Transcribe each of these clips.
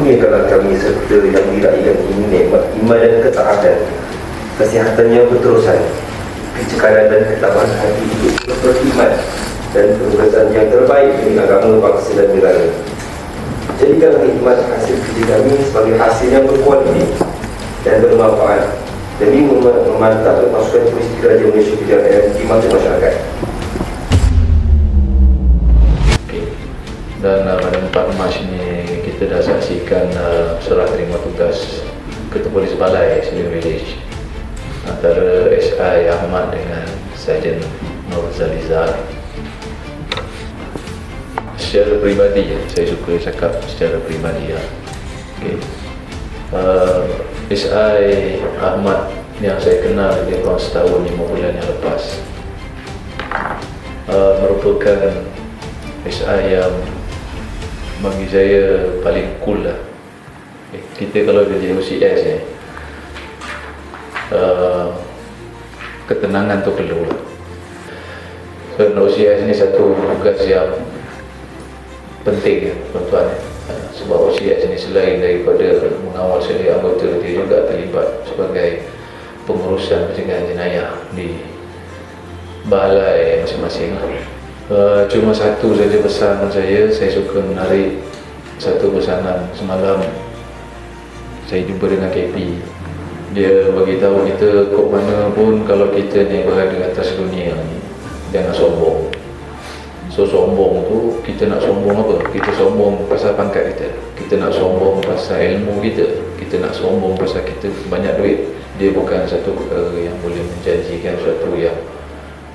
kurniakanlah kami serta yang diraihkan ini nikmat iman dan ketaatan, kesihatan yang berterusan, kecekalan dan ketabahan hati untuk beriman, dan penugasan yang terbaik demi agama, bangsa dan negara. Jadikanlah hikmat hasil kerja kami sebagai hasil yang berkualiti dan bermanfaat demi memantapkan pasukan polis Diraja Malaysia Kejayaan di mata masyarakat. Dan pada 4 Mac ini kita dah saksikan serah terima tugas Ketua Polis Balai Slim Village antara SI Ahmad dengan Sarjan Nur Zalizal. Secara peribadi, saya suka cakap secara peribadi ya. SI Ahmad yang saya kenal lebih kurang setahun 5 bulan yang lepas, merupakan SI yang bagi saya paling cool lah. Kita kalau kerja OCS ni, ketenangan tu perlu lah. Kerana OCS ni satu tugas yang penting ya tuan-tuan. Sebab OCS ni selain daripada mengawal seluruh anggota, dia juga terlibat sebagai pengurusan pencegahan jenayah di balai masing-masing. Cuma satu saja pesan saya suka menarik satu pesanan. Semalam saya jumpa dengan KP. Dia bagi tahu kita kok mana pun kalau kita ni berada atas dunia ni, jangan sombong. So sombong tu, kita nak sombong apa? Kita sombong pasal pangkat kita, kita nak sombong pasal ilmu kita, kita nak sombong pasal kita banyak duit. Dia bukan satu perkara yang boleh menjanjikan sesuatu yang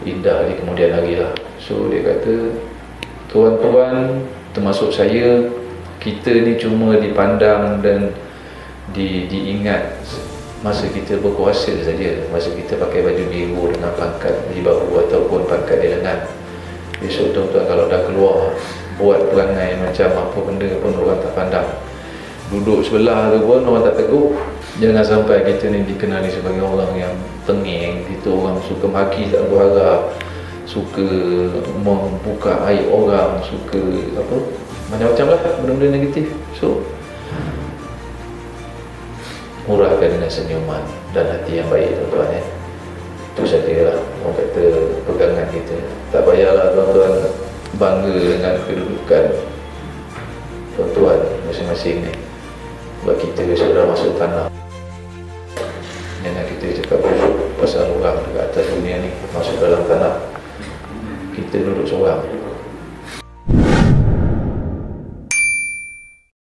indah di kemudian hari lah. So dia kata, tuan-tuan termasuk saya, kita ni cuma dipandang dan diingat masa kita berkuasa saja, masa kita pakai baju biru dengan pangkat di bahu ataupun pangkat di lengan. Besok tuan-tuan kalau dah keluar buat perangai macam apa benda pun orang tak pandang. Duduk sebelah tu pun orang tak tegur. Jangan sampai kita ni dikenali sebagai orang yang tengeng, kita orang suka maki tak berharap, suka membuka aib orang, suka apa macam-macam lah benda-benda negatif. So murahkan dengan senyuman dan hati yang baik tuan-tuan ya. Itu saja lah orang kata pegangan kita. Tak payahlah tuan-tuan bangga dengan kedudukan tuan-tuan masing-masing ni. Sebab kita sudah masuk tanah. Jangan kita cakap busuk pasal orang dekat atas dunia ni, masuk dalam tanah, kita duduk seorang.